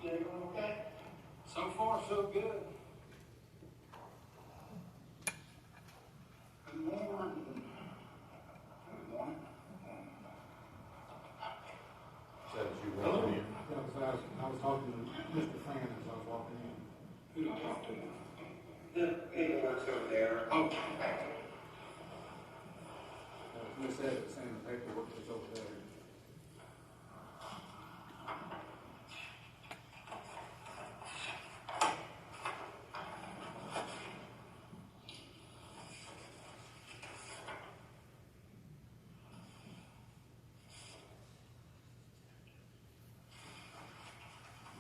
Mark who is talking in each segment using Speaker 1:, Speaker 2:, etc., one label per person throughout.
Speaker 1: Okay.
Speaker 2: So far, so good. Good morning. Good morning.
Speaker 3: Said you
Speaker 2: Hello.
Speaker 3: wanted me.
Speaker 4: Yeah, I was talking to Mr. Fan as I was walking in.
Speaker 2: Who do I talk to?
Speaker 1: The people works over there.
Speaker 2: Oh,
Speaker 4: Miss Evans saying the paperwork is over there.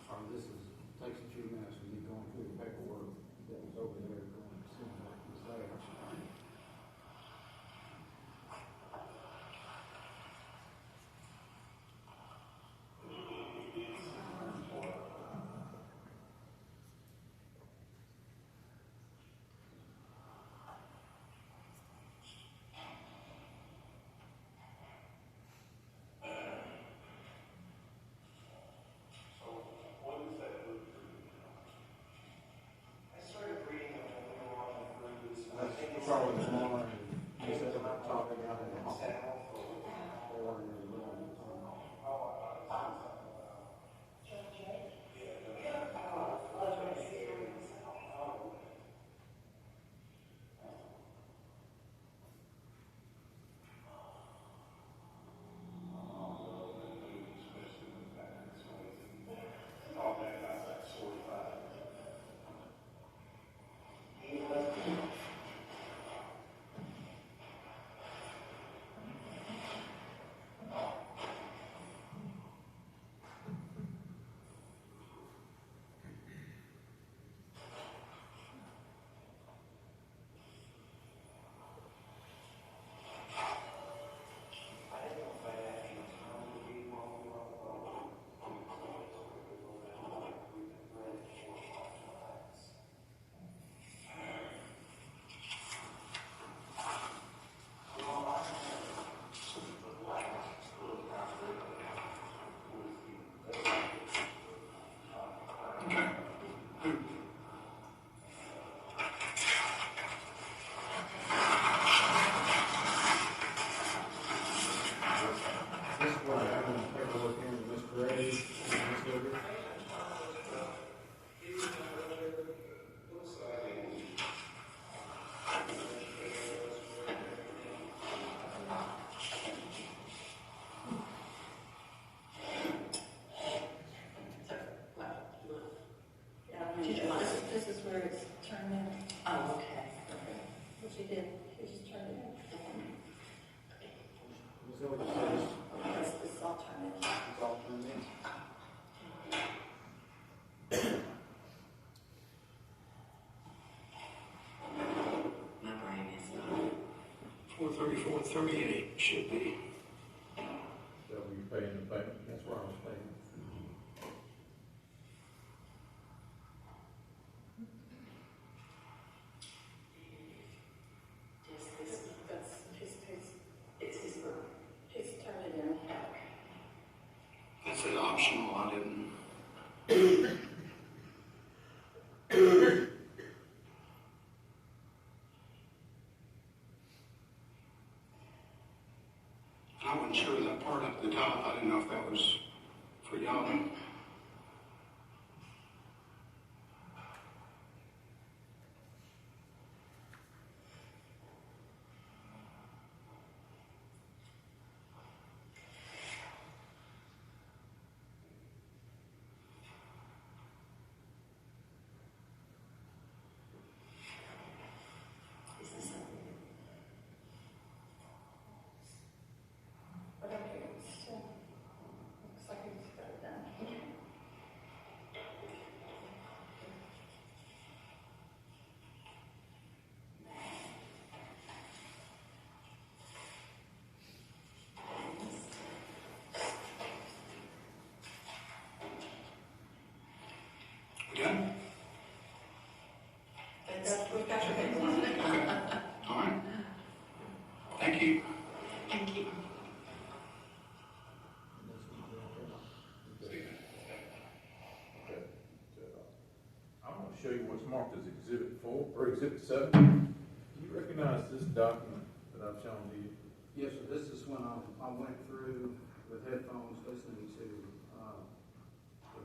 Speaker 4: Sorry, takes a few minutes when you're going through the paperwork that was over there going to see what was there.
Speaker 1: I started reading them when we were on the cruise. I think it's
Speaker 4: Charlie this morning, he said about talking out in the hall.
Speaker 1: South.
Speaker 4: Or in the room. This is what I have in the paperwork in with Miss Graves and Miss Liberty.
Speaker 5: This is where it's turned in. Oh, okay. What she did, she just turned it in.
Speaker 4: Miss Liberty says
Speaker 5: It's all turned in.
Speaker 4: it's all turned in.
Speaker 5: My brain is not.
Speaker 2: 434, 38 should be.
Speaker 3: So were you paying the payment?
Speaker 4: That's where I was paying.
Speaker 5: Yes, that's his turned it in.
Speaker 2: That's an optional. I didn't. I wasn't sure that part up the top. I didn't know if that was for y'all.
Speaker 5: Is this something? But okay, it's still, looks like it's got it done.
Speaker 3: see what's marked as Exhibit 4, or Exhibit 7. Do you recognize this document that I've shown to you?
Speaker 4: Yes, sir, this is when I went through with headphones listening to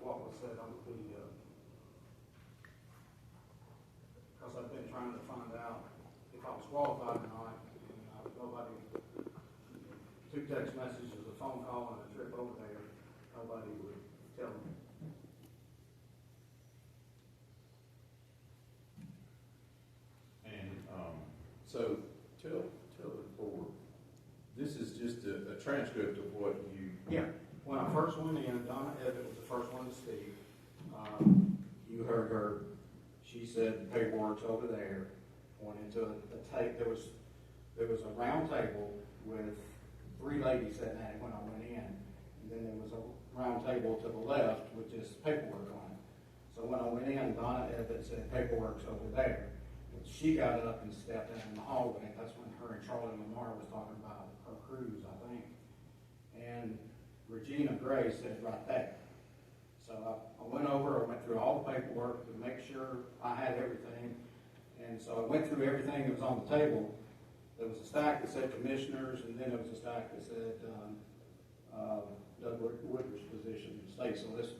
Speaker 4: what was said on the video. Because I've been trying to find out if I was qualified or not, and nobody, two text messages, a phone call, and a trip over there, nobody would tell me.
Speaker 3: And so tell the board, this is just a transcript of what you.
Speaker 4: Yeah, when I first went in, Donna Evatt was the first one to speak. You heard her. She said the paperwork's over there. Went into a tape. There was a round table with 3 ladies sitting at it when I went in, and then there was a round table to the left with just paperwork on it. So when I went in, Donna Evatt said paperwork's over there. But she got up and stepped out in the hallway. That's when her and Charlie Lamar was talking about her cruise, I think. And Regina Gray said right there. So I went over, I went through all the paperwork to make sure I had everything. And so I went through everything that was on the table. There was a stack that said commissioners, and then there was a stack that said Doug Woodward's position, state solicitor.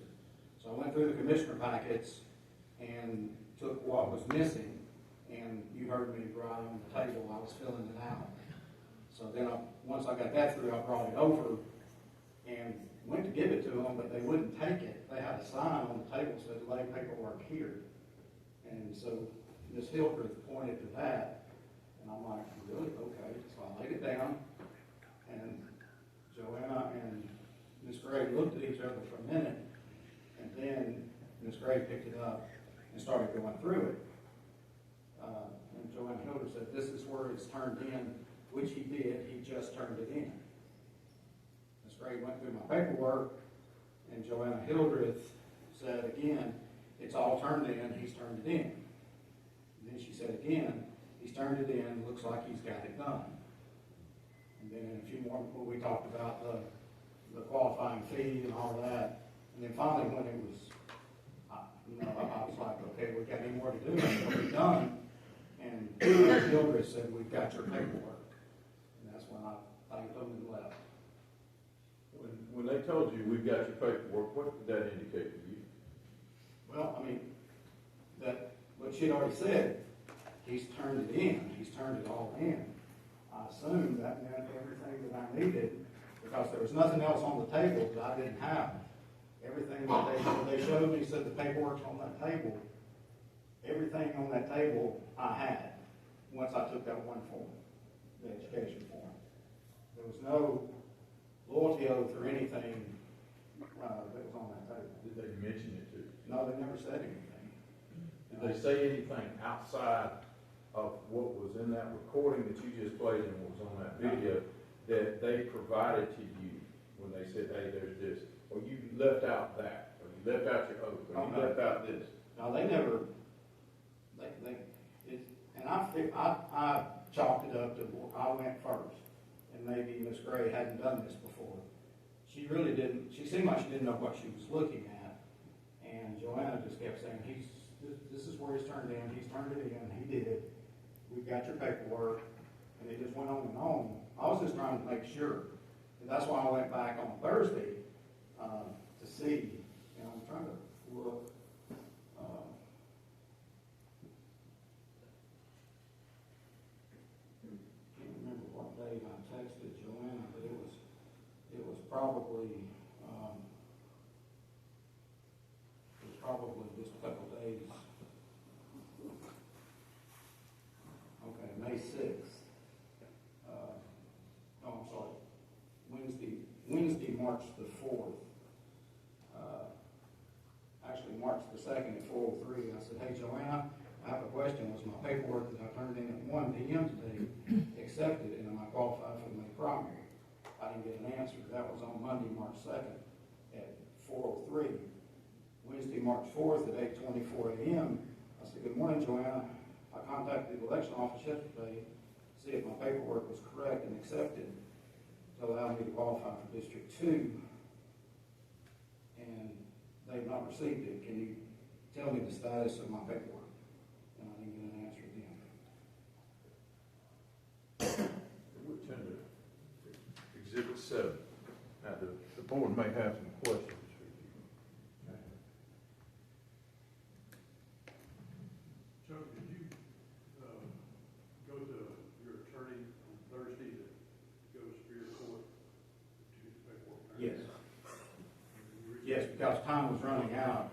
Speaker 4: So I went through the commissioner packets and took what was missing, and you heard me right on the table, I was filling it out. So then once I got that through, I brought it over and went to give it to them, but they wouldn't take it. They had a sign on the table that said lay paperwork here. And so Ms. Hildreth pointed to that, and I'm like, really? Okay. So I laid it down, and Joanna and Ms. Gray looked at each other for a minute, and then Ms. Gray picked it up and started going through it. And Joanna Hildreth said, this is where it's turned in, which he did. He just turned it in. Ms. Gray went through my paperwork, and Joanna Hildreth said again, it's all turned in, he's turned it in. And then she said again, he's turned it in, looks like he's got it done. And then in a few more, we talked about the qualifying fee and all that. And then finally when it was, I was like, okay, we got any more to do, and we're done. And Hildreth said, we've got your paperwork. And that's when I thanked them and left.
Speaker 3: When they told you we've got your paperwork, what did that indicate to you?
Speaker 4: Well, I mean, that what she'd already said, he's turned it in, he's turned it all in. I assumed that meant everything that I needed, because there was nothing else on the table that I didn't have. Everything that they showed me said the paperwork's on that table. Everything on that table I had once I took that one form, the education form. There was no loyalty oath or anything that was on that table.
Speaker 3: Did they mention it to you?
Speaker 4: No, they never said anything.
Speaker 3: Did they say anything outside of what was in that recording that you just played and what was on that video that they provided to you when they said, hey, there's this? Or you left out that? Or you left out your oath? Or you left out this?
Speaker 4: No, they never. And I chalked it up to I went first, and maybe Miss Gray hadn't done this before. She really didn't. She seemed like she didn't know what she was looking at, and Joanna just kept saying, this is where he's turned in. He's turned it in. He did it. We've got your paperwork, and it just went on and on. I was just trying to make sure, and that's why I went back on Thursday to see. And I'm trying to look. I texted Joanna, but it was probably just a couple days. Okay, May 6th. I'm sorry. Wednesday, March the 4th. Actually, March the 2nd at 4:03. I said, hey, Joanna, I have a question. Was my paperwork that I turned in at 1 p.m. today accepted, and am I qualified for the May primary? I didn't get an answer. That was on Monday, March 2nd at 4:03. Wednesday, March 4th at 8:24 a.m. I said, good morning, Joanna. I contacted the election office yesterday to see if my paperwork was correct and accepted to allow me to qualify for District 2, and they've not received it. Can you tell me the status of my paperwork. And I didn't get an answer then.
Speaker 3: We turn to Exhibit 7. Now, the board may have some questions for you.
Speaker 6: Chuck, did you go to your attorney on Thursday to go to Superior Court to paperwork?
Speaker 4: Yes. Yes, because time was running out,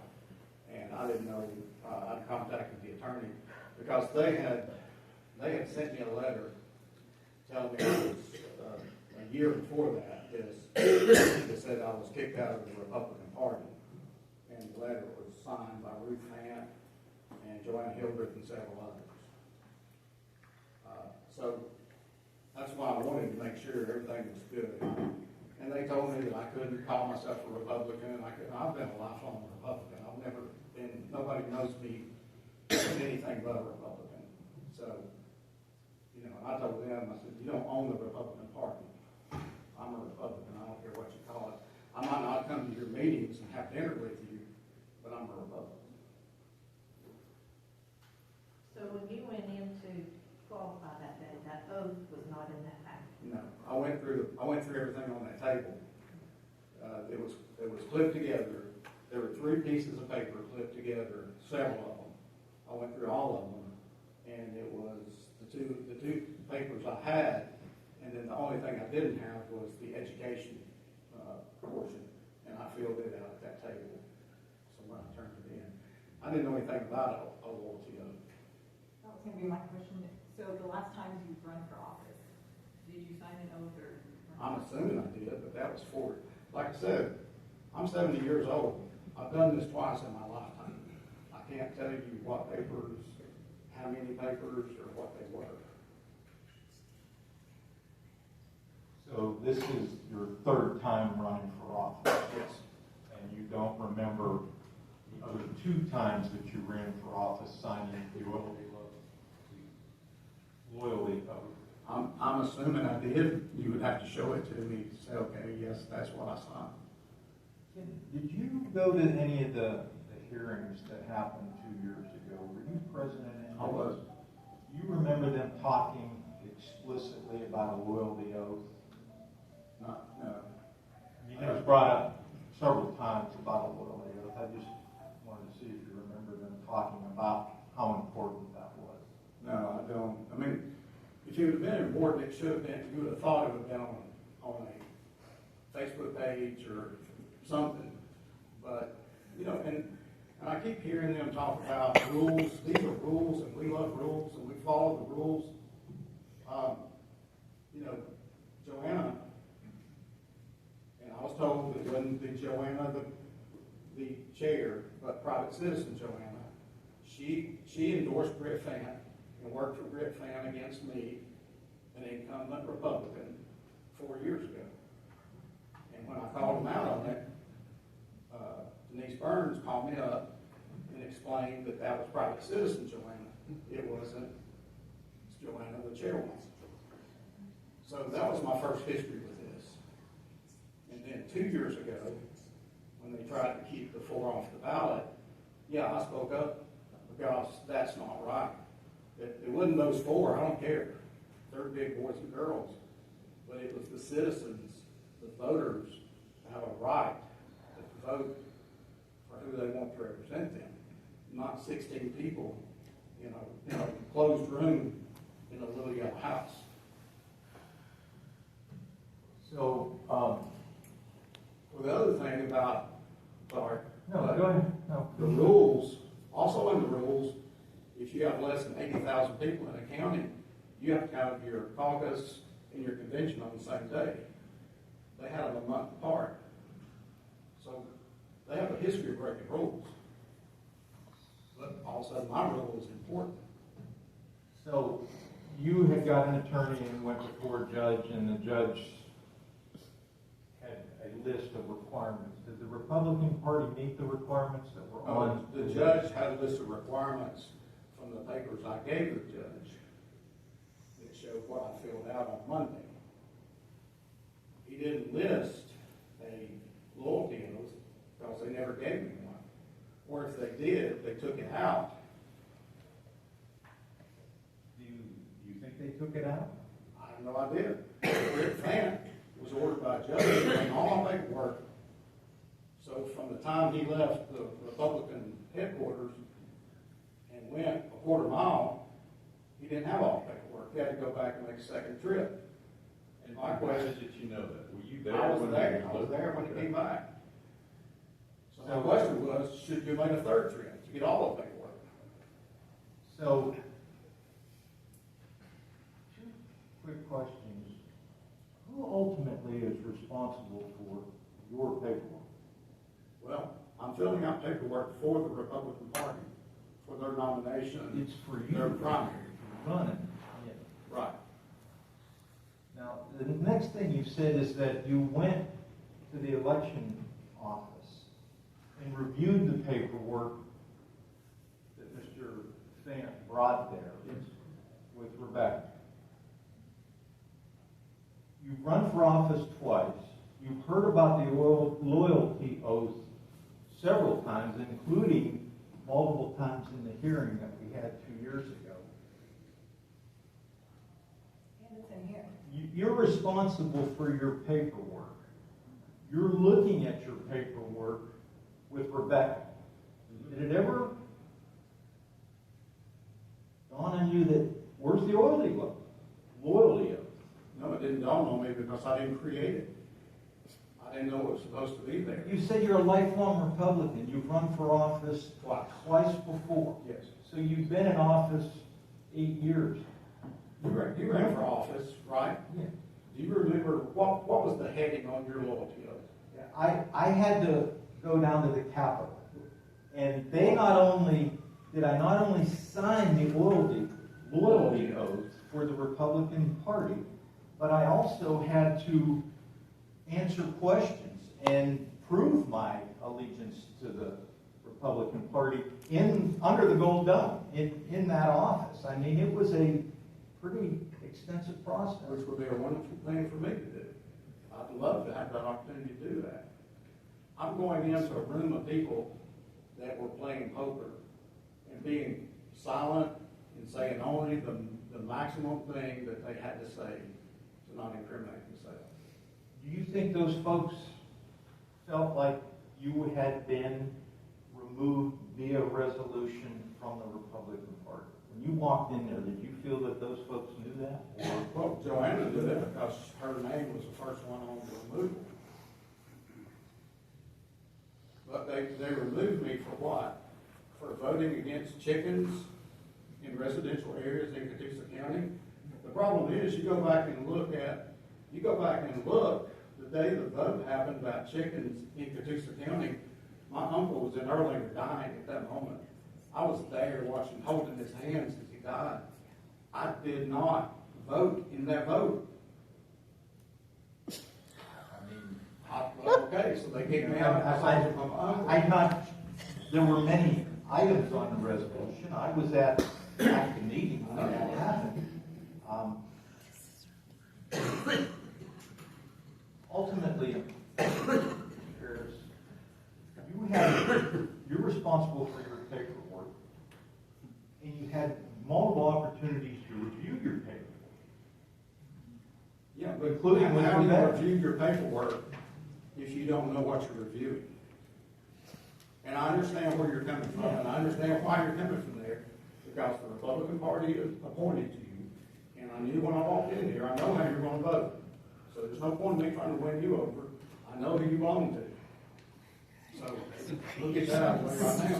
Speaker 4: and I didn't know, I contacted the attorney, because they had sent me a letter telling me it was, a year before that, they said I was kicked out of the Republican Party. And the letter was signed by Ruth Fant and Joanne Hildreth and several others. So that's why I wanted to make sure everything was good. And they told me that I couldn't call myself a Republican. I've been a lifelong Republican. I've never been, nobody knows me as anything but a Republican. So, you know, I told them, I said, you don't own the Republican Party. I'm a Republican. I don't care what you call it. I might not come to your meetings and have dinner with you, but I'm a Republican.
Speaker 5: So when you went in to qualify that day, that oath was not in that package?
Speaker 4: No, I went through everything on that table. It was clipped together. There were 3 pieces of paper clipped together, several of them. I went through all of them, and it was the two papers I had, and then the only thing I didn't have was the education portion, and I filled it out at that table. So when I turned it in, I didn't know anything about a loyalty oath.
Speaker 7: That was gonna be my question. So the last time you've run for office, did you sign an oath or?
Speaker 4: I'm assuming I did, but that was for, like I said, I'm 70 years old. I've done this twice in my lifetime. I can't tell you what papers, how many papers, or what they were.
Speaker 8: So this is your 3rd time running for office,
Speaker 4: Yes.
Speaker 8: and you don't remember the other 2 times that you ran for office signing the loyalty oath.
Speaker 4: I'm assuming I did. You would have to show it to me to say, okay, yes, that's what I signed.
Speaker 8: Did you go to any of the hearings that happened 2 years ago? Were you present in any?
Speaker 4: I was.
Speaker 8: You remember them talking explicitly about a loyalty oath?
Speaker 4: No.
Speaker 8: I mean, it was brought up several times about a loyalty oath. I just wanted to see if you remember them talking about how important that was.
Speaker 4: No, I don't. I mean, if it would have been important, it should have been, you would have thought it would have been on a Facebook page or something. But, you know, and I keep hearing them talk about rules. These are rules, and we love rules, and we follow the rules. You know, Joanna, and I was told that it wasn't the Joanna, the chair, but private citizen Joanna. She endorsed Britt Fant and worked for Britt Fant against me, an incumbent Republican, 4 years ago. And when I called him out on it, Denise Burns called me up and explained that that was private citizen Joanna. It wasn't Joanna, the chairwoman. So that was my first history with this. And then 2 years ago, when they tried to keep the 4 off the ballot, yeah, I spoke up because that's not right. It wasn't those 4, I don't care. They're big boys and girls. But it was the citizens, the voters, that have a right to vote for who they want to represent them. Not 16 people in a closed room in a little yellow house.
Speaker 8: So,
Speaker 4: Well, the other thing about, sorry.
Speaker 8: no, go ahead. No.
Speaker 4: The rules, also in the rules, if you have less than 80,000 people in a county, you have to have your caucus and your convention on the same day. They have them a month apart. So they have a history of breaking rules. But all of a sudden, my rule is important.
Speaker 8: So you had got an attorney and went before a judge, and the judge had a list of requirements. Did the Republican Party meet the requirements that were on?
Speaker 4: The judge had a list of requirements from the papers I gave the judge that showed what I filled out on Monday. He didn't list a loyalty oath because they never gave me one. Or if they did, they took it out.
Speaker 8: Do you think they took it out?
Speaker 4: I have no idea. Rick Fant was ordered by a judge to bring all my paperwork. So from the time he left the Republican headquarters and went a quarter mile, he didn't have all the paperwork. He had to go back and make a second trip.
Speaker 3: And my question, did you know that? Were you there?
Speaker 4: I was
Speaker 3: when
Speaker 4: there.
Speaker 3: he
Speaker 4: I was there when he
Speaker 3: Okay.
Speaker 4: came back. So my question was, should you make a third trip to get all the paperwork?
Speaker 8: So, two quick questions. Who ultimately is responsible for your paperwork?
Speaker 4: Well, I'm filling out paperwork for the Republican Party for their nomination.
Speaker 8: It's for you.
Speaker 4: Their primary.
Speaker 8: Running. Yeah.
Speaker 4: Right.
Speaker 8: Now, the next thing you said is that you went to the election office and reviewed the paperwork that Mr. Fant brought there with Rebecca. You've run for office twice. You've heard about the loyalty oath several times, including multiple times in the hearing that we had 2 years ago.
Speaker 7: And it's in here.
Speaker 8: You're responsible for your paperwork. You're looking at your paperwork with Rebecca. Did it ever dawn on you that, where's the loyalty oath?
Speaker 4: No, it didn't dawn on me because I didn't create it. I didn't know it was supposed to be there.
Speaker 8: You said you're a lifelong Republican. You've run for office twice before.
Speaker 4: Yes.
Speaker 8: So you've been in office 8 years.
Speaker 4: You ran for office, right?
Speaker 8: Yeah.
Speaker 4: Do you remember, what was the heading on your loyalty oath?
Speaker 8: I had to go down to the Capitol. And I not only sign the loyalty oath for the Republican Party, but I also had to answer questions and prove my allegiance to the Republican Party under the gold dome in that office. I mean, it was a pretty extensive process.
Speaker 4: Which would be a wonderful thing for me to do. I'd love to have that opportunity to do that. I'm going into a room of people that were playing poker and being silent and saying only the maximum thing that they had to say to not incriminate themselves.
Speaker 8: Do you think those folks felt like you had been removed via resolution from the Republican Party? When you walked in there, did you feel that those folks knew that? Or
Speaker 4: Well, Joanna did it because her name was the first one on the removal. But they removed me for what? For voting against chickens in residential areas in Catoosa County. The problem is, you go back and look the day the vote happened about chickens in Catoosa County. My uncle was in Erlanger dying at that moment. I was there watching, holding his hands as he died. I did not vote in that vote. Okay, so they kicked me out.
Speaker 8: I thought there were many items on the resolution. I was at the meeting when that happened. Ultimately, you're responsible for your paperwork, and you had multiple opportunities to review your paperwork.
Speaker 4: Yeah, but
Speaker 8: Including when
Speaker 4: how
Speaker 8: you
Speaker 4: do you
Speaker 8: met.
Speaker 4: review your paperwork if you don't know what you're reviewing? And I understand where you're coming from, and I understand why you're coming from there, because the Republican Party is appointed to you, and I knew when I walked in here, I know how you're gonna vote. So there's no point in me trying to win you over. I know who you belong to. So, we'll get that out of the way right now.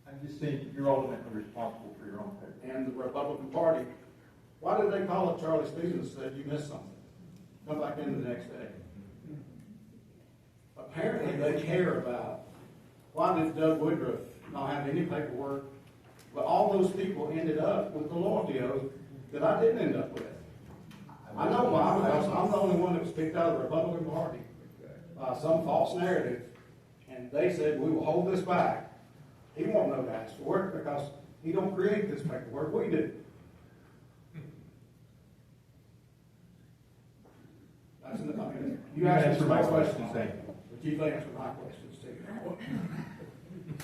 Speaker 8: I'm just saying you're ultimately responsible for your own paper.
Speaker 4: And the Republican Party, why did they call up Charlie Stevens and said, you missed something? Come back in the next day. Apparently they care about, why did Doug Woodruff not have any paperwork? But all those people ended up with the loyalty oath that I didn't end up with. I know why, because I'm the only one that was kicked out of the Republican Party by some false narrative. And they said, we will hold this back. He won't know to ask for it because he don't create this paperwork, we do. That's I mean, You asked
Speaker 8: answered my
Speaker 4: some
Speaker 8: question,
Speaker 4: questions,
Speaker 8: thank you.
Speaker 4: but you've answered my questions too.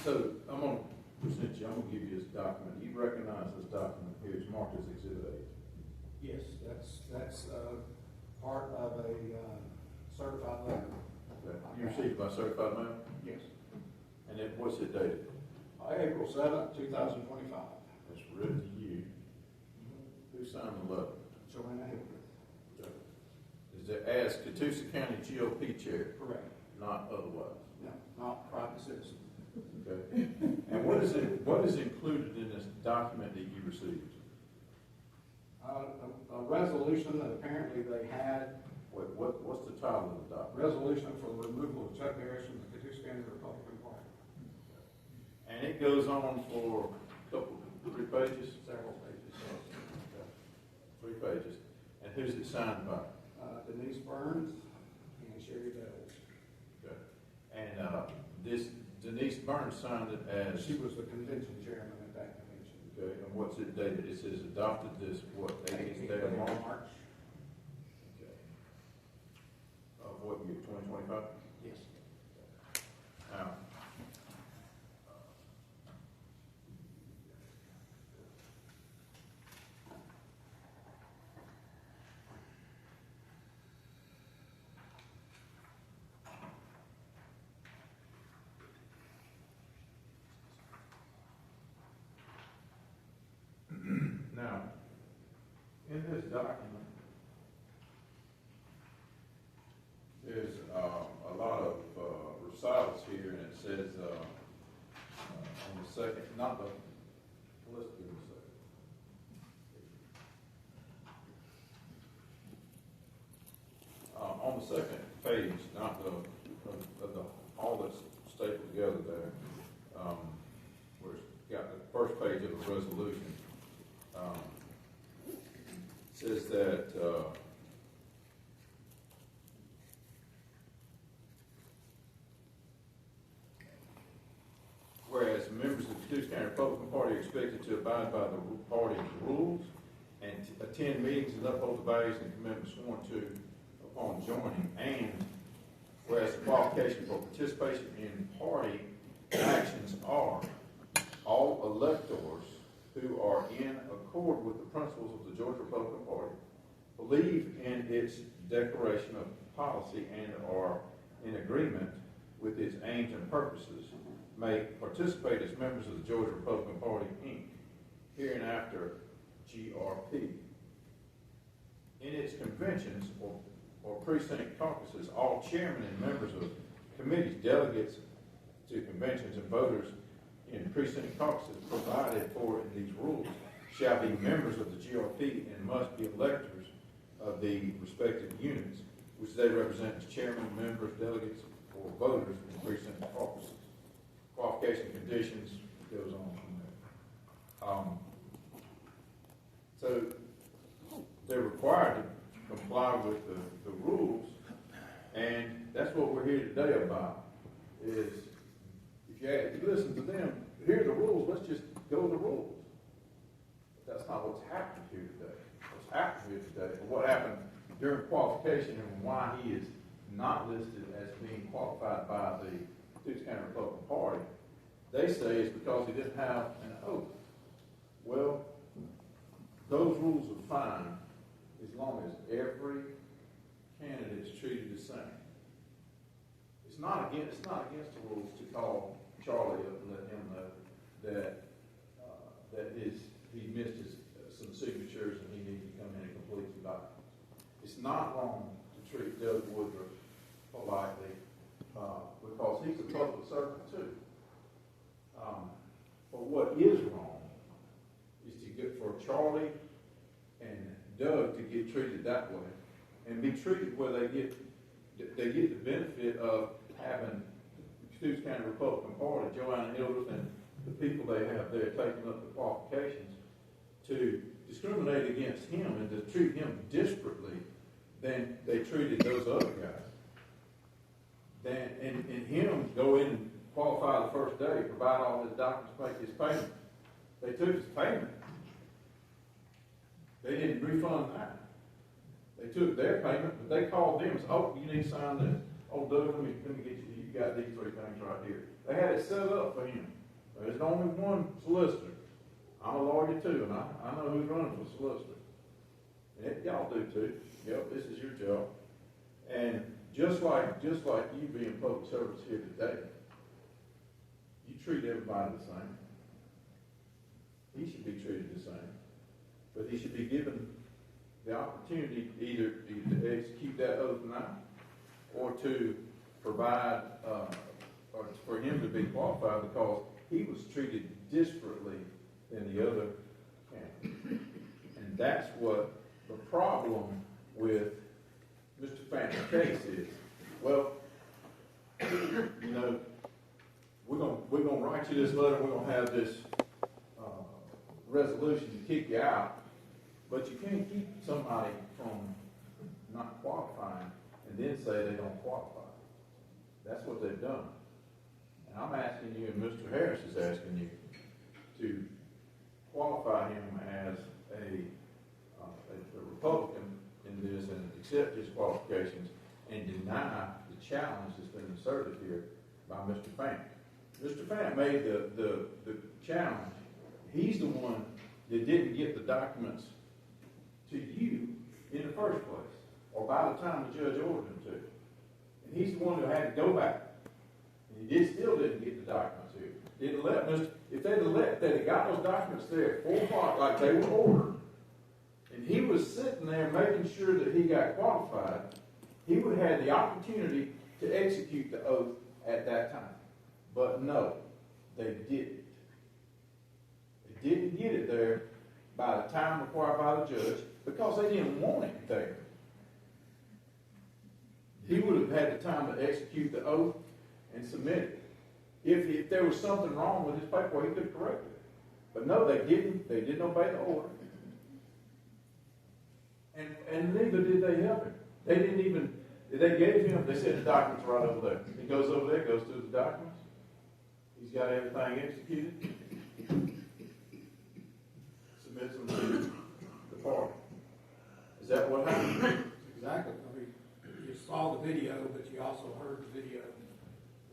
Speaker 3: So, I'm gonna present you, I'm gonna give you this document, you recognize this document here, it's marked as Exhibit A.
Speaker 4: Yes, that's part of a certified letter.
Speaker 3: Okay. You received it by certified mail,
Speaker 4: Yes.
Speaker 3: and what's it dated?
Speaker 4: April 7th, 2025.
Speaker 3: It's written to you. Who signed the letter?
Speaker 4: Joanna Hildreth.
Speaker 3: Is it as Catoosa County GOP chair,
Speaker 4: Correct.
Speaker 3: not otherwise?
Speaker 4: No, not private citizen.
Speaker 3: Okay. And what is included in this document that you received?
Speaker 4: A resolution that apparently they had,
Speaker 3: What's the title of the document?
Speaker 4: resolution for the removal of Chuck Harris from the Catoosa County Republican Party.
Speaker 3: And it goes on for a couple, 3 pages?
Speaker 4: Several pages.
Speaker 3: Okay. 3 pages. And who's it signed by?
Speaker 4: Denise Burns and Sherry Bells.
Speaker 3: Okay. And this Denise Burns signed it as,
Speaker 4: She was the convention chairman at that convention.
Speaker 3: okay, and what's it dated? It says adopted this, what, 18th day of March? Okay. Of what year, 2025?
Speaker 4: Yes.
Speaker 3: Now, now, in this document, there's a lot of recitals here, and it says on the second, not the, let's do the second. On the second page, not the all that's stapled together there, where it's got the first page of the resolution, says that whereas members of the Catoosa County Republican Party are expected to abide by the party's rules and attend meetings and uphold the values and commitments sworn to upon joining, and whereas the qualification for participation in party actions are all electors who are in accord with the principles of the Georgia Republican Party, believe in its declaration of policy, and are in agreement with its aims and purposes, may participate as members of the Georgia Republican Party, Inc., hereinafter GRP. In its conventions or precinct caucuses, all chairmen and members of committees, delegates to conventions, and voters in precinct caucuses provided for in these rules shall be members of the GRP and must be electors of the respective units, which they represent as chairmen, members, delegates, or voters in precinct caucuses. Qualification conditions goes on from there. So they're required to comply with the rules, and that's what we're here today about. Is if you listen to them, here are the rules. Let's just go with the rules. But that's not what's happened here today. What's happened here today, and what happened during qualification, and why he is not listed as being qualified by the Catoosa County Republican Party, they say it's because he didn't have an oath. Well, those rules are fine as long as every candidate is treated the same. It's not against the rules to call Charlie up and let him know that he missed some signatures and he needs to come in and complete some documents. It's not wrong to treat Doug Woodruff politely because he's a public servant too. But what is wrong is to get for Charlie and Doug to get treated that way and be treated where they get the benefit of having the Catoosa County Republican Party, Joanna Hildreth, and the people they have there taking up the qualifications to discriminate against him and to treat him disparately than they treated those other guys. And him go in and qualify the first day, provide all his documents, make his payment. They took his payment. They didn't refund that. They took their payment, but they called them and said, oh, you need to sign this. Oh, Doug, let me get you got these 3 things right here. They had it set up for him. There's only one solicitor. I'm a lawyer too, and I know who's running for solicitor. And y'all do too. Yep, this is your job. And just like you being public service here today, you treat everybody the same. He should be treated the same. But he should be given the opportunity either to execute that oath now or to provide, or for him to be qualified, because he was treated disparately than the other candidates. And that's what the problem with Mr. Fant's case is. Well, you know, we're gonna write you this letter, we're gonna have this resolution to kick you out, but you can't keep somebody from not qualifying and then say they don't qualify. That's what they've done. And I'm asking you, and Mr. Harris is asking you, to qualify him as a Republican in this and accept his qualifications and deny the challenge that's been asserted here by Mr. Fant. Mr. Fant made the challenge. He's the one that didn't get the documents to you in the first place, or by the time the judge ordered him to. And he's the one who had to go back. And he still didn't get the documents here. If they'd have got those documents there at 4 o'clock like they were ordered, and he was sitting there making sure that he got qualified, he would have had the opportunity to execute the oath at that time. But no, they didn't. They didn't get it there by the time required by the judge because they didn't want it there. He would have had the time to execute the oath and submit it. If there was something wrong with his paperwork, he could have corrected it. But no, they didn't. They didn't obey the order. And neither did they help him. They didn't even, they gave him, they said the documents are right over there. He goes over there, goes through the documents. He's got everything executed. Submits them to the party. Is that what happened?
Speaker 2: Exactly. I mean, you saw the video, but you also heard the video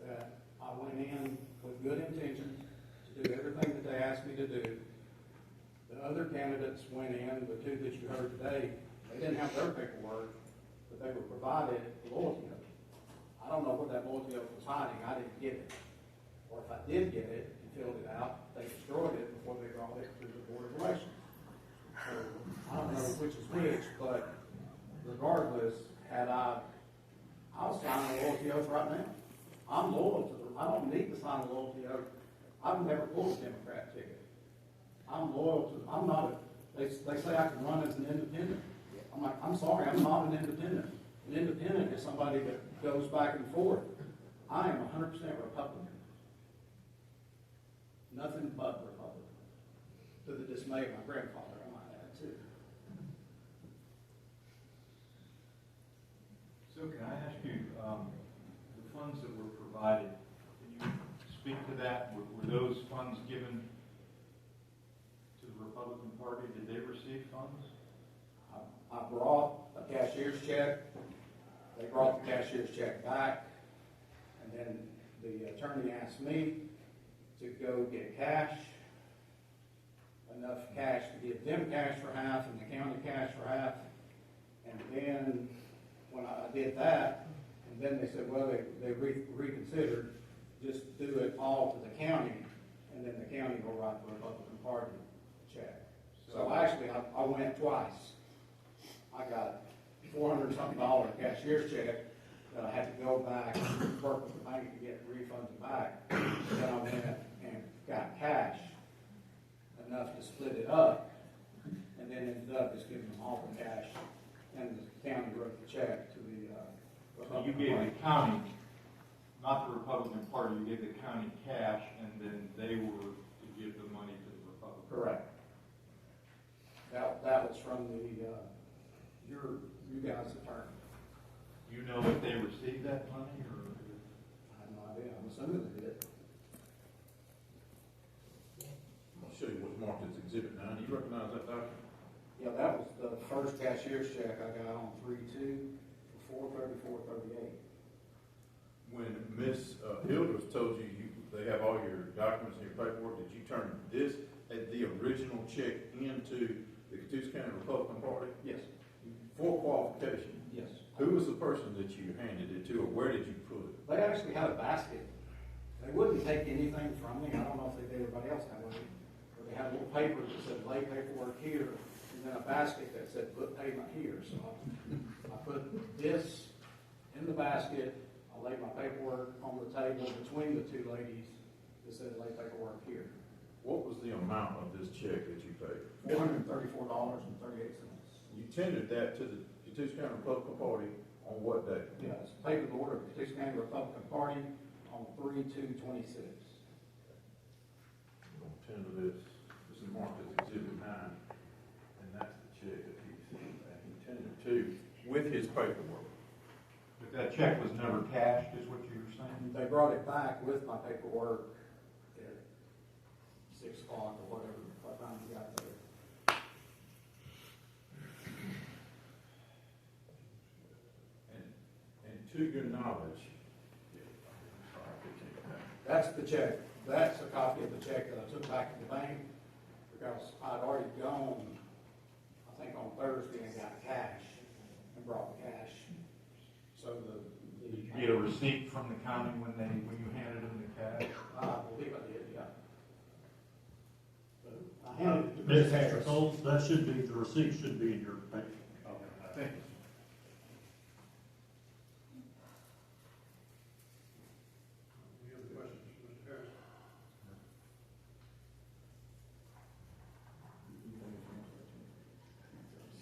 Speaker 2: that I went in with good intentions to do everything that they asked me to do. The other candidates went in, the 2 that you heard today, they didn't have their paperwork, but they were provided a loyalty oath. I don't know what that loyalty oath was hiding. I didn't get it. Or if I did get it and filled it out, they destroyed it before they brought it to the Board of Elections. So I don't know which is which, but regardless, I'll sign a loyalty oath right now. I'm loyal to them. I don't need to sign a loyalty oath. I've never pulled a Democrat ticket. I'm loyal to them. I'm not they say I can run as an independent. I'm like, I'm sorry, I'm not an independent. An independent is somebody that goes back and forth. I am 100% Republican. Nothing but Republican. To the dismay of my grandfather, I might add too.
Speaker 8: So can I ask you, the funds that were provided, can you speak to that? Were those funds given to the Republican Party? Did they receive funds?
Speaker 2: I brought a cashier's check. They brought the cashier's check back. And then the attorney asked me to go get cash, enough cash to give them cash for half and the county cash for half. And then when I did that, and then they said, well, they reconsidered, just do it all to the county, and then the county will write the Republican Party check. So actually, I went twice. I got $400-something cashier's check that I had to go back and work with the bank to get refunded back. Then I went and got cash, enough to split it up, and then ended up just giving them all the cash, and the county wrote the check to the
Speaker 8: So you gave the county, not the Republican Party, you gave the county cash, and then they were to give the money to the Republican Party.
Speaker 2: Correct. That was from you guys' attorney.
Speaker 8: Do you know if they received that money, or?
Speaker 2: I have no idea. I'm assuming they did.
Speaker 3: I'll show you what's marked as Exhibit 9. Do you recognize that document?
Speaker 2: Yeah, that was the first cashier's check I got on 3/2 for $434.38.
Speaker 3: When Ms. Hilders told you, they have all your documents and your paperwork, did you turn this, the original check into the C.L.U.C.K Republican Party?
Speaker 2: Yes.
Speaker 3: For qualification?
Speaker 2: Yes.
Speaker 3: Who was the person that you handed it to, or where did you put it?
Speaker 2: They actually had a basket. They wouldn't take anything from me. I don't know if they did everybody else that way. But they had a little paper that said lay paperwork here, and then a basket that said put payment here. So I put this in the basket. I laid my paperwork on the table between the two ladies that said lay paperwork here.
Speaker 3: What was the amount of this check that you paid?
Speaker 2: $434.38.
Speaker 3: You tendered that to the C.L.U.C.K Republican Party on what day?
Speaker 2: Yes, paper the order of the C.L.U.C.K Republican Party on 3/2/26.
Speaker 3: I'm gonna tender this is marked as Exhibit 9, and that's the check that he tendered to with his paperwork.
Speaker 8: But that check was never cashed, is what you were saying?
Speaker 2: They brought it back with my paperwork at 6 o'clock or whatever, by the time we got there.
Speaker 3: And to your knowledge,
Speaker 2: That's the check, that's a copy of the check that I took back to the bank, because I'd already gone, I think on Thursday, and got cash, and brought the cash. So
Speaker 8: Did you get a receipt from the county when you handed them the cash?
Speaker 2: I believe I did, yeah. I handed it to Ms.
Speaker 6: Mr.
Speaker 2: Harris.
Speaker 6: Cole, that should be, the receipt should be in your paper.
Speaker 2: Thank you.
Speaker 6: Any other questions, Mr. Harris?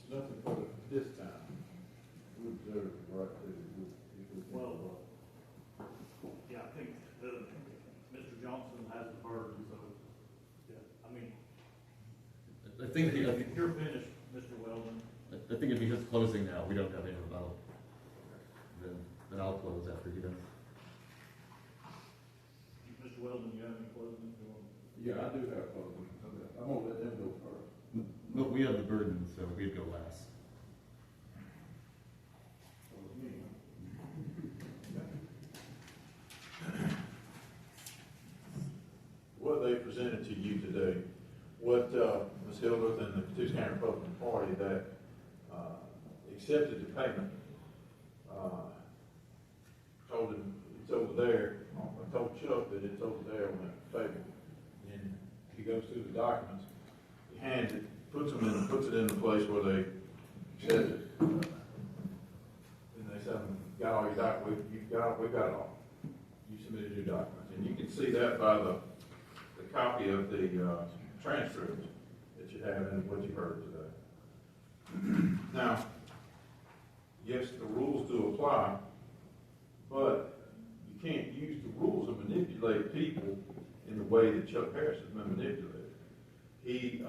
Speaker 3: nothing for this time. We observe right there.
Speaker 9: Well, yeah, I think Mr. Johnson has the burden, so, yeah, I mean,
Speaker 10: I think
Speaker 9: if you're finished, Mr. Weldon.
Speaker 10: I think if he hits closing now, we don't have any rebuttal. Then I'll close after he does.
Speaker 9: Mr. Weldon, you have any closing?
Speaker 3: Yeah, I do have closing. I'm gonna let them go first.
Speaker 10: But we have the burden, so we'd go last.
Speaker 3: What they presented to you today, what Ms. Hildreth and the C.L.U.C.K Republican Party that accepted the payment, told him it's over there. I told Chuck that it's over there on that table. And he goes through the documents, he hands it, puts it in the place where they said it. And they said, got all your documents, we got it all. You submitted your documents. And you can see that by the copy of the transcript that you have and what you heard today. Now, yes, the rules do apply, but you can't use the rules to manipulate people in the way that Chuck Harris has been manipulated. He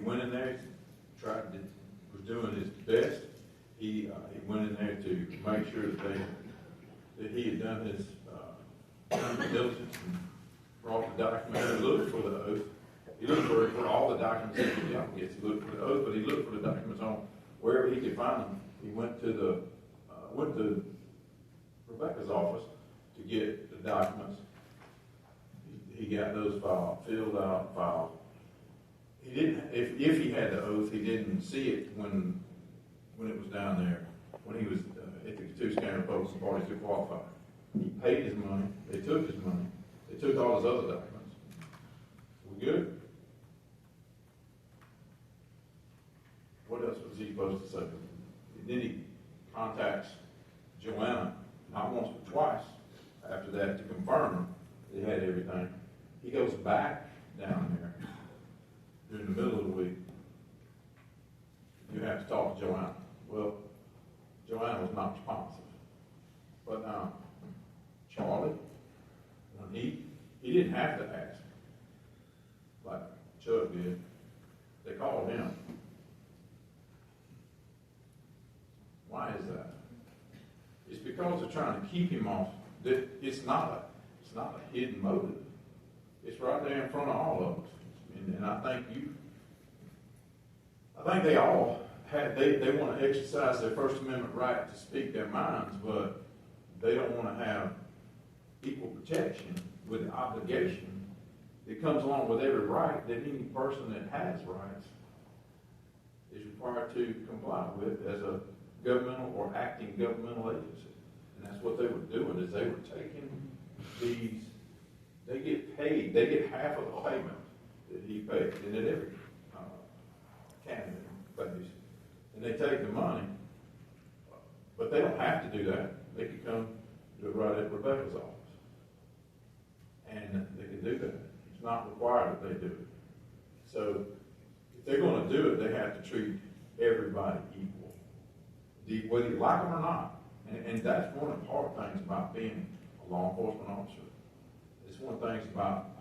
Speaker 3: went in there, was doing his best. He went in there to make sure that he had done his diligence and brought the documents. He looked for the oath. He looked for all the documents that the job gets. He looked for the oath, but he looked for the documents on wherever he could find them. He went to Rebecca's office to get the documents. He got those filled out, filed. He didn't. If he had the oath, he didn't see it when it was down there. When he was at the C.L.U.C.K Republican Party to qualify, he paid his money. They took his money. They took all his other documents. We good? What else was he supposed to say? And then he contacts Joanna, not once but twice, after that to confirm that he had everything. He goes back down there during the middle of the week. You have to talk to Joanna. Well, Joanna was not responsive. But now, Charlie, when he didn't have to ask, like Chuck did. They called him. Why is that? It's because they're trying to keep him off. It's not a hidden motive. It's right there in front of all of us. And I think they all they want to exercise their First Amendment right to speak their minds, but they don't want to have equal protection with the obligation that comes along with every right that any person that has rights is required to comply with as a governmental or acting governmental agency. And that's what they were doing, is they were taking these, they get paid, they get half of the payment that he paid, and that every candidate pays. And they take the money, but they don't have to do that. They can come do it right at Rebecca's office. And they can do that. It's not required that they do it. So if they're going to do it, they have to treat everybody equal, whether you like them or not. And that's one of the hard things about being a law enforcement officer. It's one of the things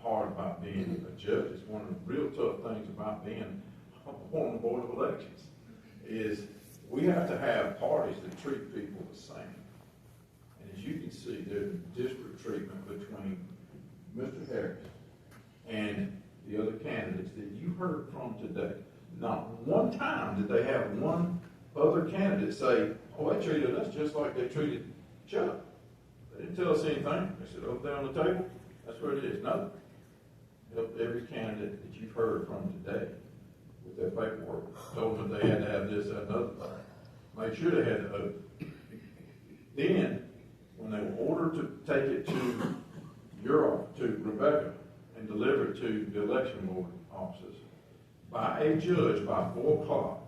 Speaker 3: hard about being a judge. It's one of the real tough things about being on the Board of Elections, is we have to have parties that treat people the same. And as you can see, there's disparate treatment between Mr. Harris and the other candidates that you heard from today. Not one time did they have one other candidate say, oh, they treated us just like they treated Chuck. They didn't tell us anything. They said, over there on the table, that's where it is. No. Every candidate that you've heard from today with their paperwork told them they had to have this, that, and other thing. Make sure they had the oath. Then, when they were ordered to take it to to Rebecca and deliver it to the election board offices by a judge by 4 o'clock,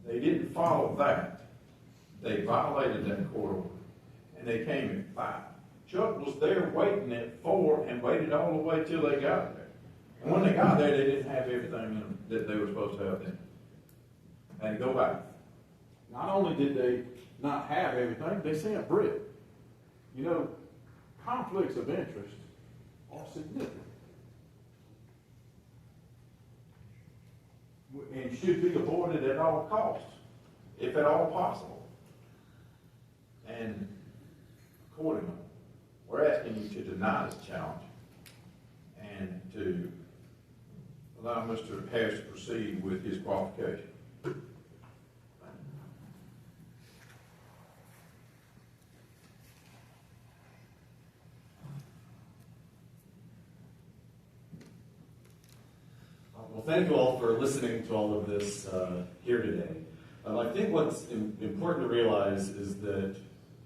Speaker 3: they didn't follow that. They violated that court order, and they came at 5. Chuck was there waiting at 4 and waited all the way till they got there. And when they got there, they didn't have everything in them that they were supposed to have in. And go back. Not only did they not have everything, they sent Brit. You know, conflicts of interest are significant and should be avoided at all costs, if at all possible. And accordingly, we're asking you to deny this challenge and to allow Mr. Harris to proceed with his qualification.
Speaker 10: Well, thank you all for listening to all of this here today. I think what's important to realize is that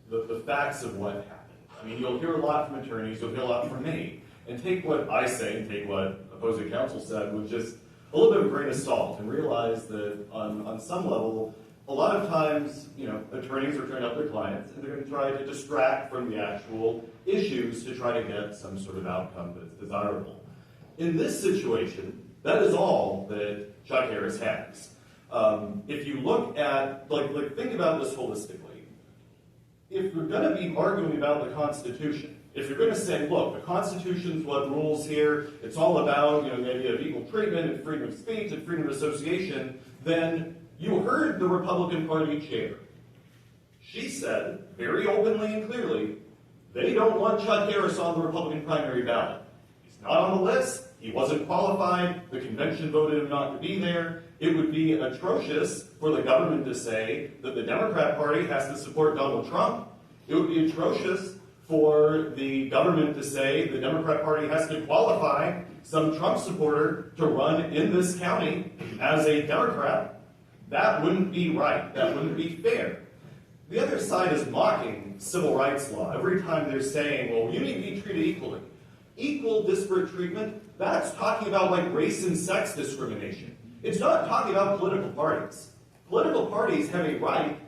Speaker 10: the facts of what happened. I mean, you'll hear a lot from attorneys, you'll hear a lot from me, and take what I say and take what opposing counsel said with just a little bit of a grain of salt, and realize that on some level, a lot of times, attorneys are trying to help their clients, and they're going to try to distract from the actual issues to try to get some sort of outcome that's desirable. In this situation, that is all that Chuck Harris has. If you look at, think about this holistically. If you're going to be arguing about the Constitution, if you're going to say, look, the Constitution's what rules here, it's all about, the idea of equal treatment and freedom of speech and freedom of association, then you heard the Republican Party chair. She said, very openly and clearly, they don't want Chuck Harris on the Republican primary ballot. He's not on the list. He wasn't qualified. The convention voted him not to be there. It would be atrocious for the government to say that the Democrat Party has to support Donald Trump. It would be atrocious for the government to say the Democrat Party has to qualify some Trump supporter to run in this county as a Democrat. That wouldn't be right. That wouldn't be fair. The other side is mocking civil rights law. Every time they're saying, well, you need to be treated equally. Equal disparate treatment, that's talking about race and sex discrimination. It's not talking about political parties. Political parties have a right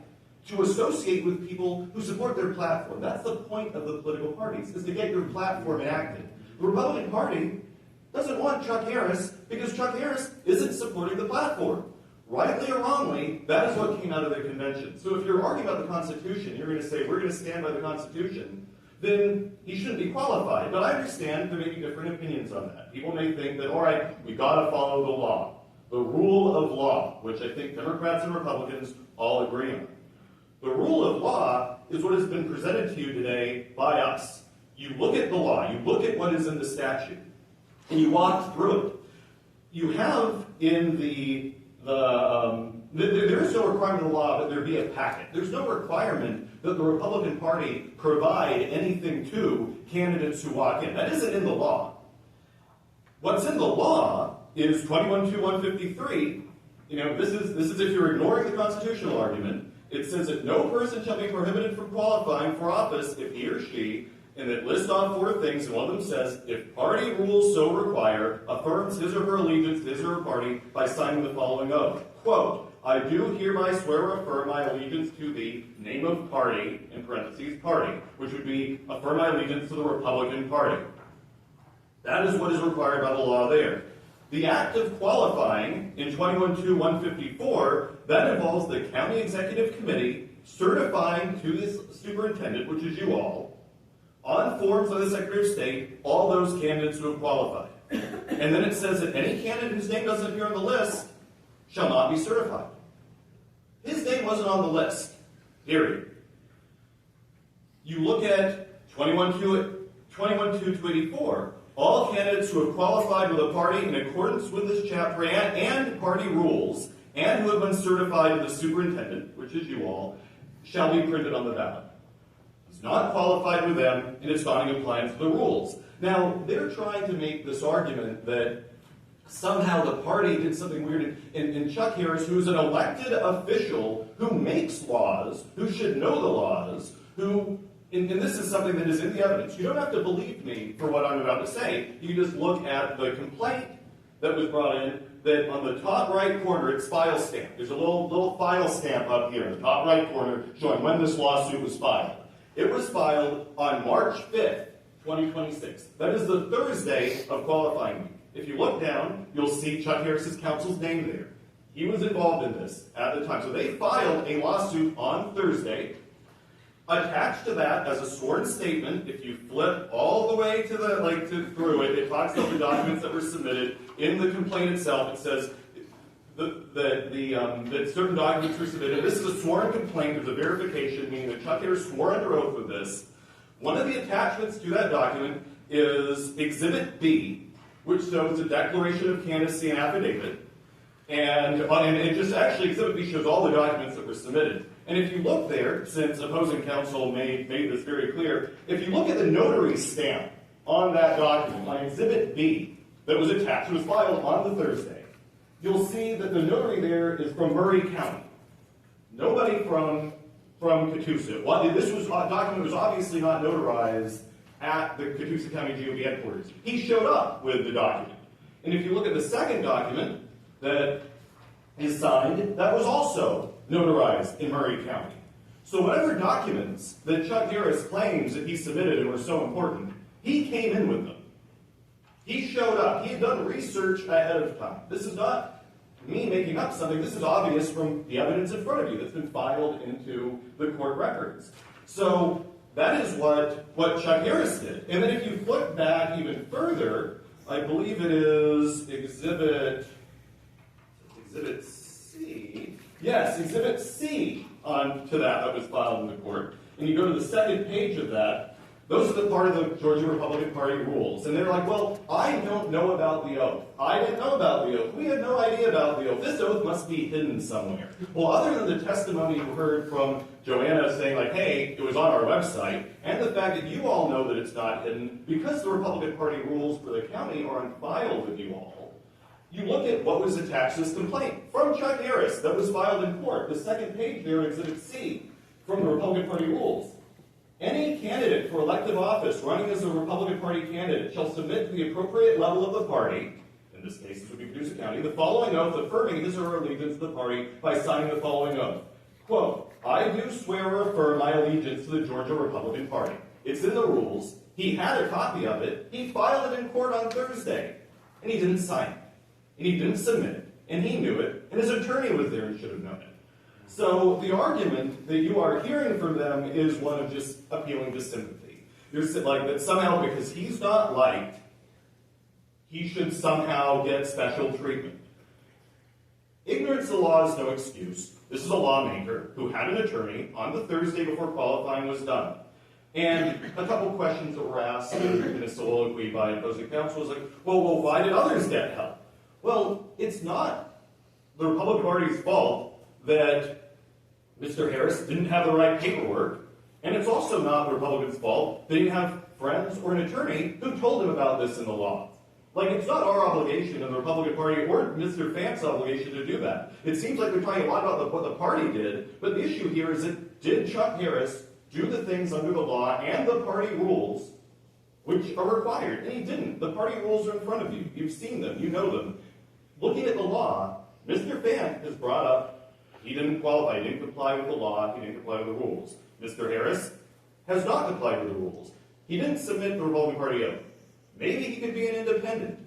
Speaker 10: to associate with people who support their platform. That's the point of the political parties, is to get your platform enacted. The Republican Party doesn't want Chuck Harris because Chuck Harris isn't supporting the platform. Rightly or wrongly, that is what came out of their convention. So if you're arguing about the Constitution, you're going to say, we're going to stand by the Constitution, then he shouldn't be qualified. But I understand there may be different opinions on that. People may think that, all right, we got to follow the law. The rule of law, which I think Democrats and Republicans all agree on. The rule of law is what has been presented to you today by us. You look at the law, you look at what is in the statute, and you walk through it. You have in the There is no requirement in the law that there be a packet. There's no requirement that the Republican Party provide anything to candidates who walk in. That isn't in the law. What's in the law is 21-153. This is if you're ignoring the constitutional argument. It says that no person shall be prohibited from qualifying for office if he or she, and it lists off 4 things, and one of them says, if party rules so require, affirms his or her allegiance to his or her party by signing the following oath. Quote, I do hereby swear or affirm my allegiance to the name of party, in parentheses, party, which would be affirm my allegiance to the Republican Party. That is what is required by the law there. The act of qualifying in 21-154, that involves the county executive committee certifying to the superintendent, which is you all, on forms of the Secretary of State, all those candidates who have qualified. And then it says that any candidate whose name doesn't appear on the list shall not be certified. His name wasn't on the list, period. You look at 21-284, all candidates who have qualified with a party in accordance with this chapter and party rules, and who have been certified to the superintendent, which is you all, shall be printed on the ballot. He's not qualified with them, and it's not in compliance with the rules. Now, they're trying to make this argument that somehow the party did something weird, and Chuck Harris, who's an elected official who makes laws, who should know the laws, who, and this is something that is in the evidence. You don't have to believe me for what I'm about to say. You just look at the complaint that was brought in, that on the top right corner, it's file stamp. There's a little file stamp up here in the top right corner showing when this lawsuit was filed. It was filed on March 5th, 2026. That is the Thursday of qualifying week. If you look down, you'll see Chuck Harris's counsel's name there. He was involved in this at the time. So they filed a lawsuit on Thursday. Attached to that as a sworn statement, if you flip all the way to through it, it talks about the documents that were submitted. In the complaint itself, it says that certain documents were submitted. This is a sworn complaint. There's a verification, meaning that Chuck Harris swore under oath with this. One of the attachments to that document is Exhibit B, which shows a declaration of candidacy and affidavit. And it just actually, Exhibit B shows all the documents that were submitted. And if you look there, since opposing counsel made this very clear, if you look at the notary stamp on that document, on Exhibit B, that was attached, it was filed on the Thursday, you'll see that the notary there is from Murray County. Nobody from Catoosa. This document was obviously not notarized at the Catoosa County GOP headquarters. He showed up with the document. And if you look at the second document that is signed, that was also notarized in Murray County. So whatever documents that Chuck Harris claims that he submitted and were so important, he came in with them. He showed up. He had done research ahead of time. This is not me making up something. This is obvious from the evidence in front of you that's been filed into the court records. So that is what Chuck Harris did. And then if you flip back even further, I believe it is Exhibit C. Yes, Exhibit C to that was filed in the court. And you go to the second page of that, those are the part of the Georgia Republican Party rules. And they're like, well, I don't know about the oath. I didn't know about the oath. We had no idea about the oath. This oath must be hidden somewhere. Well, other than the testimony you heard from Joanna saying, like, hey, it was on our website, and the fact that you all know that it's not hidden, because the Republican Party rules for the county are on file with you all, you look at what was attached to this complaint from Chuck Harris that was filed in court. The second page there, Exhibit C, from the Republican Party rules. Any candidate for elective office running as a Republican Party candidate shall submit to the appropriate level of the party, in this case this would be Catoosa County, the following oath affirming his or her allegiance to the party by signing the following oath. Quote, I do swear or affirm my allegiance to the Georgia Republican Party. It's in the rules. He had a copy of it. He filed it in court on Thursday. And he didn't sign it. And he didn't submit it. And he knew it. And his attorney was there and should have known it. So the argument that you are hearing from them is one of just appealing to sympathy. You're like that somehow because he's not liked, he should somehow get special treatment. Ignorance of the law is no excuse. This is a lawmaker who had an attorney on the Thursday before qualifying was done. And a couple questions that were asked in a soliloquy by opposing counsel was like, well, why did others get help? Well, it's not the Republican Party's fault that Mr. Harris didn't have the right paperwork, and it's also not the Republicans' fault they didn't have friends or an attorney who told him about this in the law. Like, it's not our obligation in the Republican Party or Mr. Fan's obligation to do that. It seems like they're talking a lot about what the party did, but the issue here is that did Chuck Harris do the things under the law and the party rules which are required? And he didn't. The party rules are in front of you. You've seen them. You know them. Looking at the law, Mr. Fan has brought up he didn't qualify. He didn't comply with the law. He didn't comply with the rules. Mr. Harris has not complied with the rules. He didn't submit the Republican Party oath. Maybe he could be an independent.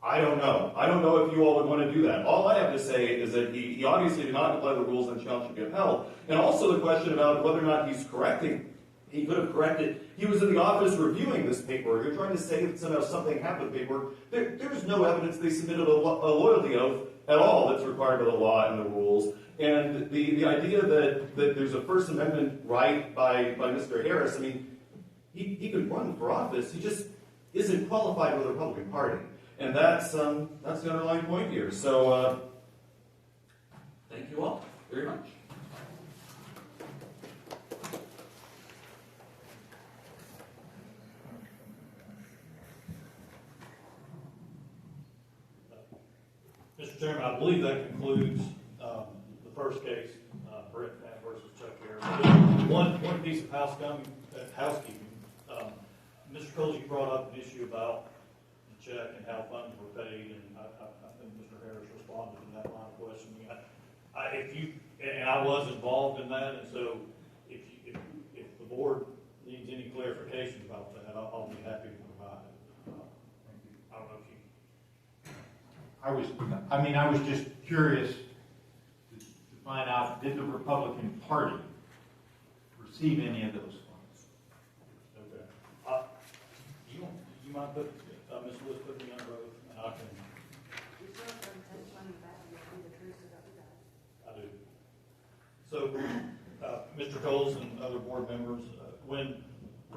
Speaker 10: I don't know. I don't know if you all would want to do that. All I have to say is that he obviously did not comply with the rules and challenge should be upheld. And also the question about whether or not he's correcting. He could have corrected. He was in the office reviewing this paperwork. You're trying to say that somehow something happened with the paperwork. There's no evidence they submitted a loyalty oath at all that's required by the law and the rules. And the idea that there's a First Amendment right by Mr. Harris, I mean, he could run for office. He just isn't qualified with the Republican Party. And that's the underlying point here. So thank you all very much.
Speaker 9: Mr. Chairman, I believe that concludes the first case, Brett Fan versus Chuck Harris. One piece of housekeeping. Mr. Coles, you brought up an issue about the check and how funds were paid, and I think Mr. Harris responded to that line of questioning. I was involved in that, and so if the board needs any clarification about that, I'll be happy to provide it. I don't know if you.
Speaker 8: I was just curious to find out, did the Republican Party receive any of those funds?
Speaker 9: Okay. You mind putting, Ms. Lewis, put me under oath, and I can.
Speaker 11: You still have to testify back and be the truth about that.
Speaker 9: I do. So, Mr. Coles and other board members, when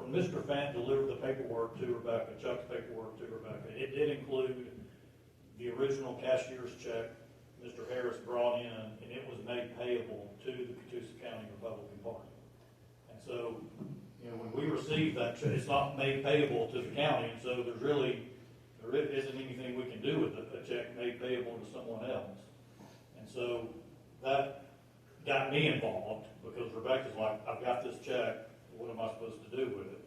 Speaker 9: Mr. Fant delivered the paperwork to Rebecca, Chuck's paperwork to Rebecca, it did include the original cashier's check Mr. Harris brought in, and it was made payable to the C.L.U.C.K County Republican Party. And so, when we received that check, it's not made payable to the county, and so there isn't anything we can do with a check made payable to someone else. And so that got me involved, because Rebecca's like, I've got this check, what am I supposed to do with it?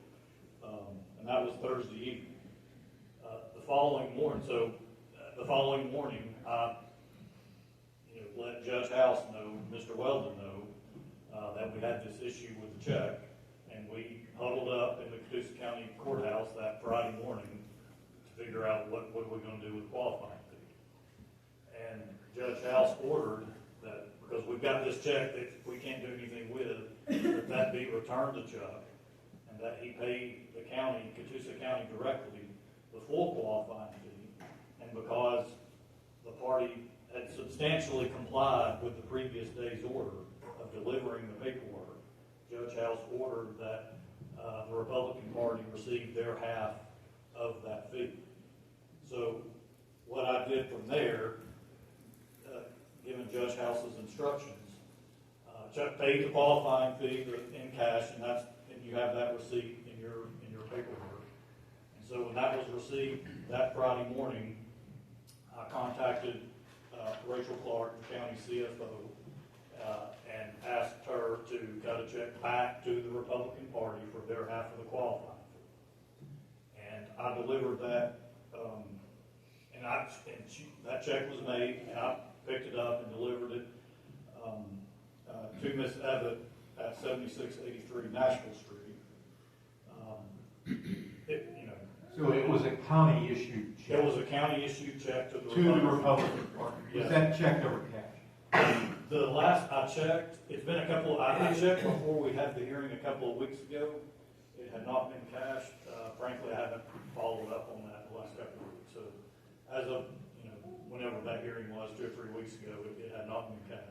Speaker 9: And that was Thursday evening. The following morning, I let Judge House know, Mr. Weldon know, that we had this issue with the check, and we huddled up in the C.L.U.C. County Courthouse that Friday morning to figure out what are we going to do with qualifying fee. And Judge House ordered that, because we've got this check that we can't do anything with, that be returned to Chuck, and that he paid the county, C.L.U.C. County directly, the full qualifying fee. And because the party had substantially complied with the previous day's order of delivering the paperwork, Judge House ordered that the Republican Party receive their half of that fee. So what I did from there, given Judge House's instructions, Chuck paid the qualifying fee in cash, and you have that receipt in your paperwork. And so when that was received that Friday morning, I contacted Rachel Clark, the county CFO, and asked her to cut a check back to the Republican Party for their half of the qualifying fee. And I delivered that, that check was made, and I picked it up and delivered it to Miss Evatt at 7683 Nashville Street.
Speaker 8: So it was a county-issued check?
Speaker 9: It was a county-issued check to the
Speaker 8: Republican Party.
Speaker 9: Yes.
Speaker 8: Was that check ever cashed?
Speaker 9: The last I checked, it's been a couple, I checked before we had the hearing a couple of weeks ago. It had not been cashed. Frankly, I haven't followed up on that the last couple of weeks. So as of, whenever that hearing was, 2 or 3 weeks ago, it had not been cashed.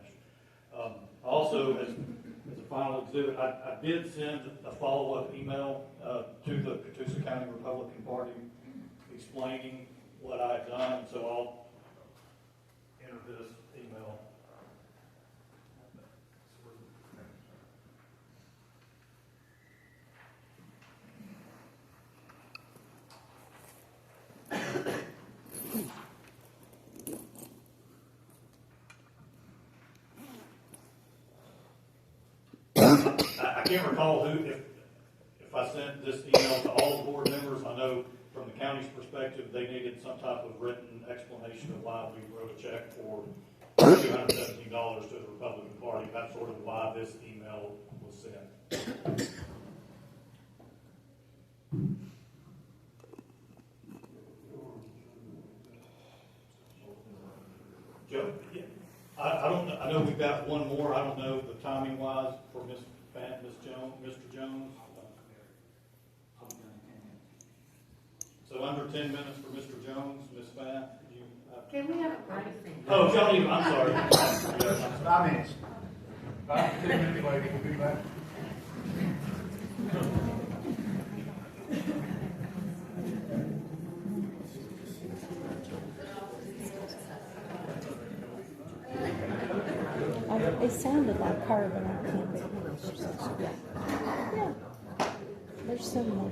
Speaker 9: Also, as a final exhibit, I did send a follow-up email to the C.L.U.C. County Republican Party explaining what I had done. So I'll enter this email I can't recall if I sent this email to all the board members. I know from the county's perspective, they needed some type of written explanation of why we wrote a check for $217 to the Republican Party. That's sort of why this email was sent. Joe? Yeah. I don't know, I know we've got one more, I don't know the timing wise for Ms. Jones, Mr. Jones. So under 10 minutes for Mr. Jones, Ms. Fan, you?
Speaker 5: Can we have a break?
Speaker 9: Oh, y'all need, I'm sorry.
Speaker 8: 5 minutes.
Speaker 6: 5 to 10 minutes later, we'll be back.
Speaker 12: It sounded like her, but I can't remember. Yeah. There's some more.